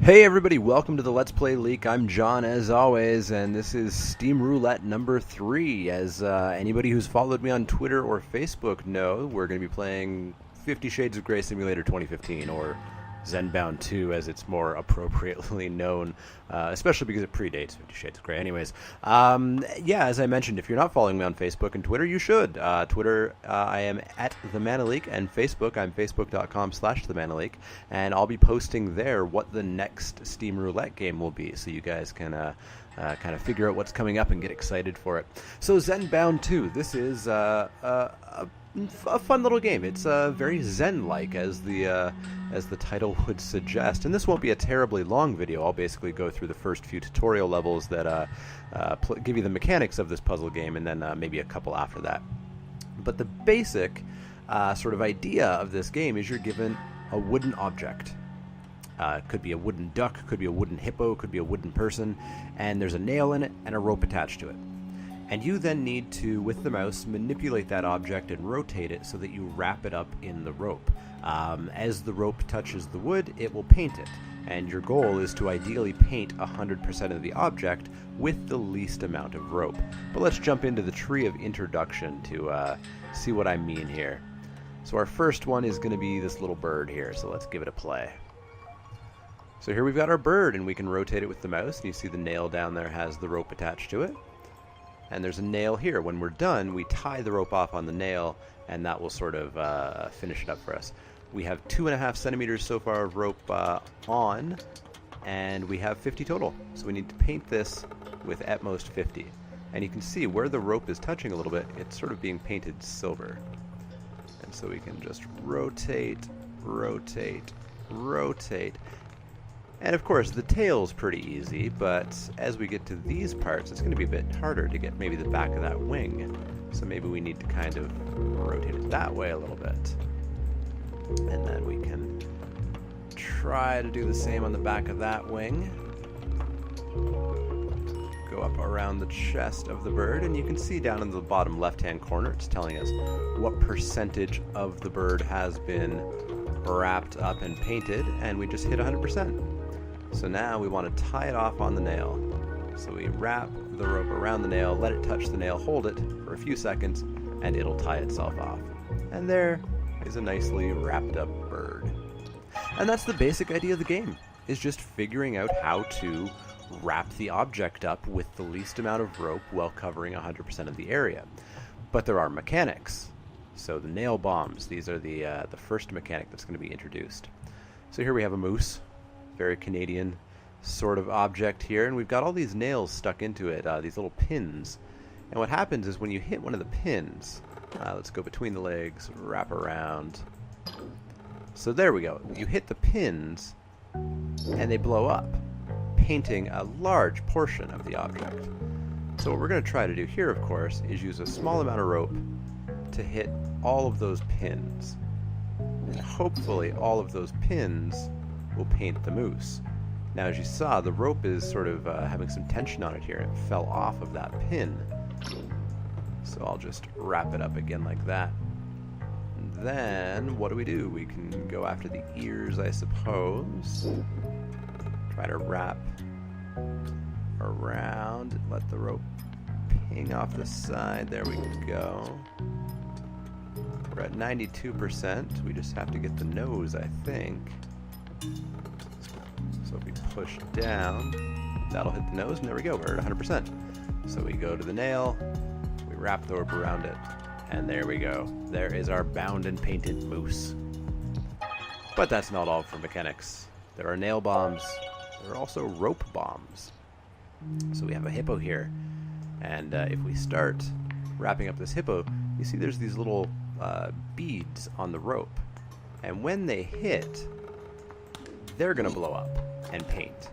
Hey everybody, welcome to the Let's Play Leak. I'm John as always, and this is Steam Roulette number 3. As anybody who's followed me on Twitter or Facebook know, we're going to be playing 50 Shades of Grey Simulator 2015, or Zen Bound 2 as it's more appropriately known, especially because it predates 50 Shades of Grey. Anyways, yeah, as I mentioned, if you're not following me on Facebook and Twitter, you should. Twitter, I am at TheManaLeak, and Facebook, I'm facebook.com/TheManaLeak, and I'll be posting there what the next Steam Roulette game will be, so you guys can kind of figure out what's coming up and get excited for it. So Zen Bound 2, this is a fun little game. It's very Zen-like, as the title would suggest. And this won't be a terribly long video. I'll basically go through the first few tutorial levels that give you the mechanics of this puzzle game, and then maybe a couple after that. But the basic sort of idea of this game is you're given a wooden object. Could be a wooden duck, could be a wooden hippo, could be a wooden person, and there's a nail in it and a rope attached to it. And you then need to, with the mouse, manipulate that object and rotate it so that you wrap it up in the rope. As the rope touches the wood, it will paint it. And your goal is to ideally paint 100% of the object with the least amount of rope. But let's jump into the tree of introduction to see what I mean here. So our first one is going to be this little bird here, so let's give it a play. So here we've got our bird, and we can rotate it with the mouse, and you see the nail down there has the rope attached to it. And there's a nail here. When we're done, we tie the rope off on the nail, and that will sort of finish it up for us. We have 2.5 centimeters so far of rope on, and we have 50 total. So we need to paint this with at most 50. And you can see where the rope is touching a little bit, it's sort of being painted silver. And so we can just rotate, rotate, rotate. And of course, the tail's pretty easy, but as we get to these parts, it's going to be a bit harder to get maybe the back of that wing. So maybe we need to kind of rotate it that way a little bit. And then we can try to do the same on the back of that wing. Go up around the chest of the bird, and you can see down in the bottom left-hand corner, it's telling us what percentage of the bird has been wrapped up and painted, and we just hit 100%. So now we want to tie it off on the nail. So we wrap the rope around the nail, let it touch the nail, hold it for a few seconds, and it'll tie itself off. And there is a nicely wrapped up bird. And that's the basic idea of the game, is just figuring out how to wrap the object up with the least amount of rope while covering 100% of the area. But there are mechanics. So the nail bombs, these are the first mechanic that's going to be introduced. So here we have a moose. Very Canadian sort of object here, and we've got all these nails stuck into it, these little pins. And what happens is when you hit one of the pins, let's go between the legs, wrap around. So there we go. You hit the pins, and they blow up, painting a large portion of the object. So what we're going to try to do here, of course, is use a small amount of rope to hit all of those pins. And hopefully all of those pins will paint the moose. Now, as you saw, the rope is sort of having some tension on it here. It fell off of that pin. So I'll just wrap it up again like that. And then, what do? We can go after the ears, I suppose. Try to wrap around. Let the rope ping off the side. There we go. We're at 92%. We just have to get the nose, I think. So if we push down, that'll hit the nose, and there we go, we're at 100%. So we go to the nail, we wrap the rope around it, and there we go. There is our bound and painted moose. But that's not all for mechanics. There are nail bombs. There are also rope bombs. So we have a hippo here, and if we start wrapping up this hippo, you see there's these little beads on the rope, and when they hit, they're going to blow up and paint.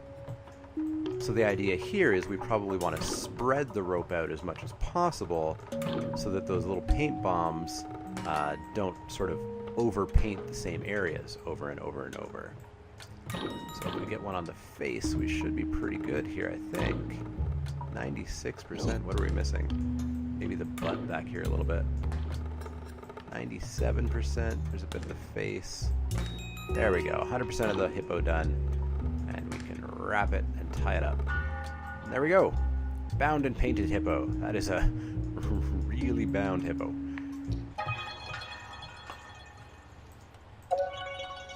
So the idea here is we probably want to spread the rope out as much as possible so that those little paint bombs don't sort of overpaint the same areas over and over and over. So if we get one on the face, we should be pretty good here, I think. 96%. What are we missing? Maybe the butt back here a little bit. 97%. There's a bit of the face. There we go. 100% of the hippo done. And we wrap it, and tie it up. And there we go. Bound and painted hippo. That is a really bound hippo.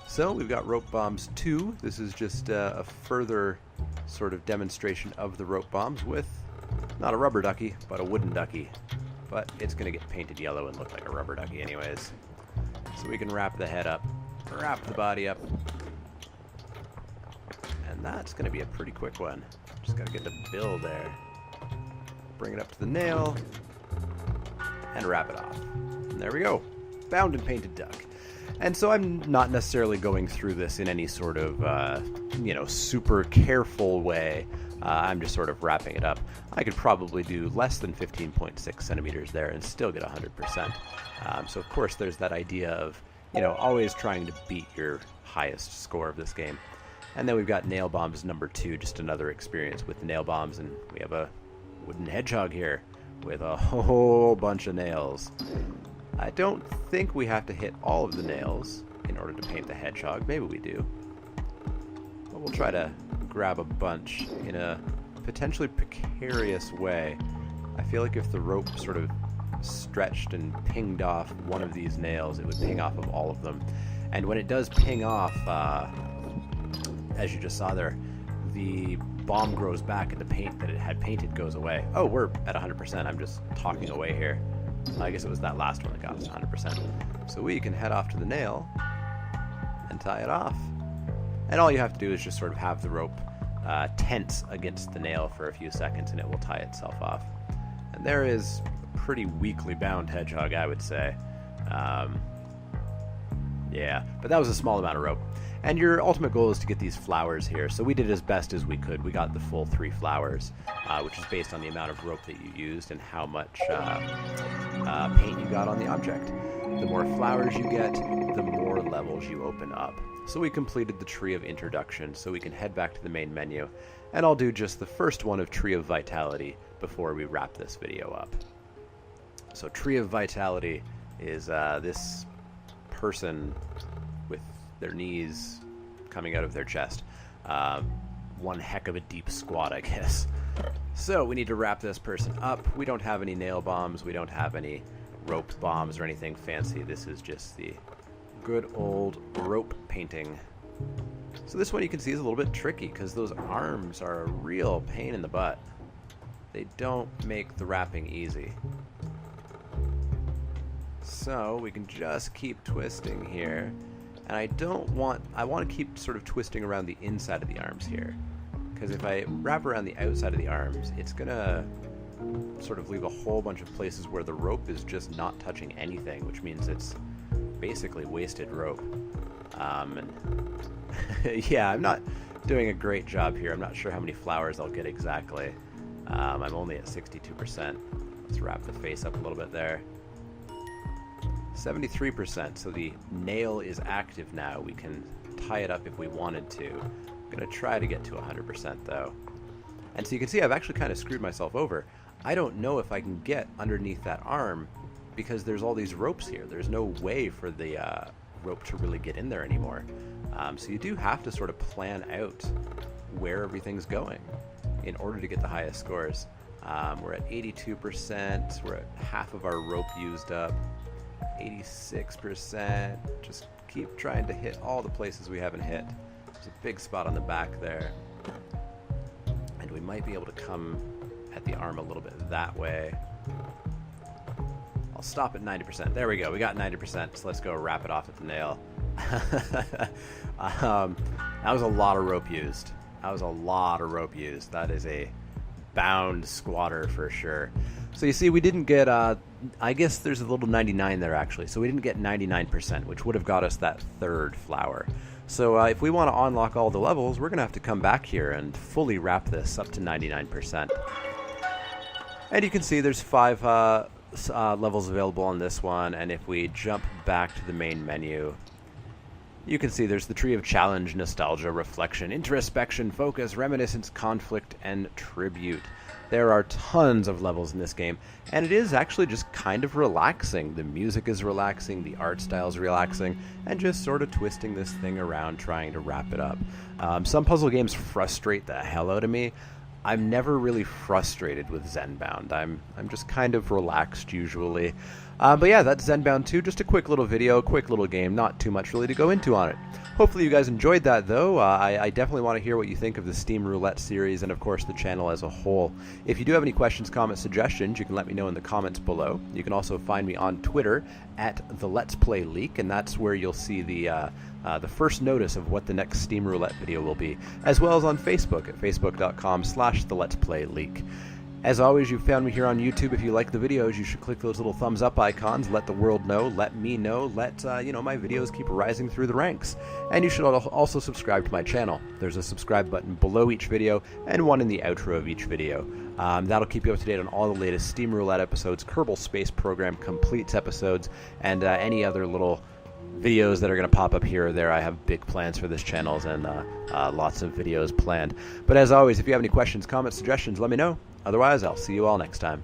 So we've got rope bombs 2. This is just a further sort of demonstration of the rope bombs with not a rubber ducky, but a wooden ducky. But it's going to get painted yellow and look like a rubber ducky anyways. So we can wrap the head up, wrap the body up, and that's going to be a pretty quick one. Just got to get the bill there. Bring it up to the nail, and wrap it off. And there we go. Bound and painted duck. And so I'm not necessarily going through this in any sort of, super careful way. I'm just sort of wrapping it up. I could probably do less than 15.6 centimeters there and still get 100%. So of course there's that idea of, always trying to beat your highest score of this game. And then we've got nail bombs number 2, just another experience with the nail bombs. And we have a wooden hedgehog here with a whole bunch of nails. I don't think we have to hit all of the nails in order to paint the hedgehog. Maybe we do. But we'll try to grab a bunch in a potentially precarious way. I feel like if the rope sort of stretched and pinged off one of these nails, it would ping off of all of them. And when it does ping off, as you just saw there, the bomb grows back and the paint that it had painted goes away. Oh, we're at 100%. I'm just talking away here. I guess it was that last one that got us 100%. So we can head off to the nail and tie it off. And all you have to do is just sort of have the rope tense against the nail for a few seconds and it will tie itself off. And there is a pretty weakly bound hedgehog, I would say. Yeah, but that was a small amount of rope. And your ultimate goal is to get these flowers here. So we did as best as we could. We got the full 3 flowers, which is based on the amount of rope that you used and how much paint you got on the object. The more flowers you get, the more levels you open up. So we completed the Tree of Introduction, so we can head back to the main menu. And I'll do just the first one of Tree of Vitality before we wrap this video up. So Tree of Vitality is this person with their knees coming out of their chest. One heck of a deep squat, I guess. So we need to wrap this person up. We don't have any nail bombs. We don't have any rope bombs or anything fancy. This is just the good old rope painting. So this one you can see is a little bit tricky because those arms are a real pain in the butt. They don't make the wrapping easy. So we can just keep twisting here. And I want to keep sort of twisting around the inside of the arms here. Because if I wrap around the outside of the arms, it's going to sort of leave a whole bunch of places where the rope is just not touching anything, which means it's basically wasted rope. Yeah, I'm not doing a great job here. I'm not sure how many flowers I'll get exactly. I'm only at 62%. Let's wrap the face up a little bit there. 73%, so the nail is active now. We can tie it up if we wanted to. I'm going to try to get to 100% though. And so you can see I've actually kind of screwed myself over. I don't know if I can get underneath that arm because there's all these ropes here. There's no way for the rope to really get in there anymore. So you do have to sort of plan out where everything's going in order to get the highest scores. We're at 82%. We're at half of our rope used up. 86%. Just keep trying to hit all the places we haven't hit. There's a big spot on the back there. And we might be able to come at the arm a little bit that way. I'll stop at 90%. There we go. We got 90%. So let's go wrap it off at the nail. That was a lot of rope used. That is a bound squatter for sure. So you see, we didn't get, I guess there's a little 99 there actually. So we didn't get 99%, which would have got us that third flower. So if we want to unlock all the levels, we're going to have to come back here and fully wrap this up to 99%. And you can see there's 5 levels available on this one. And if we jump back to the main menu, You can see there's the tree of challenge, nostalgia, reflection, introspection, focus, reminiscence, conflict, and tribute. There are tons of levels in this game, and it is actually just kind of relaxing. The music is relaxing, the art style is relaxing, and just sort of twisting this thing around trying to wrap it up. Some puzzle games frustrate the hell out of me. I'm never really frustrated with Zen Bound. I'm just kind of relaxed usually. But yeah, that's Zen Bound 2. Just a quick little video, quick little game. Not too much really to go into on it. Hopefully you guys enjoyed that, though. I definitely want to hear what you think of the Steam Roulette series and, of course, the channel as a whole. If you do have any questions, comments, suggestions, you can let me know in the comments below. You can also find me on Twitter at the Let's Play Leak, and that's where you'll see the first notice of what the next Steam Roulette video will be, as well as on Facebook at facebook.com/theletsplayleak. As always, you found me here on YouTube. If you like the videos, you should click those little thumbs up icons. Let the world know. Let me know. Let my videos keep rising through the ranks. And you should also subscribe to my channel. There's a subscribe button below each video and one in the outro of each video. That'll keep you up to date on all the latest Steam Roulette episodes, Kerbal Space Program Completes episodes, and any other little videos that are going to pop up here or there. I have big plans for this channel and lots of videos planned. But as always, if you have any questions, comments, suggestions, let me know. Otherwise, I'll see you all next time.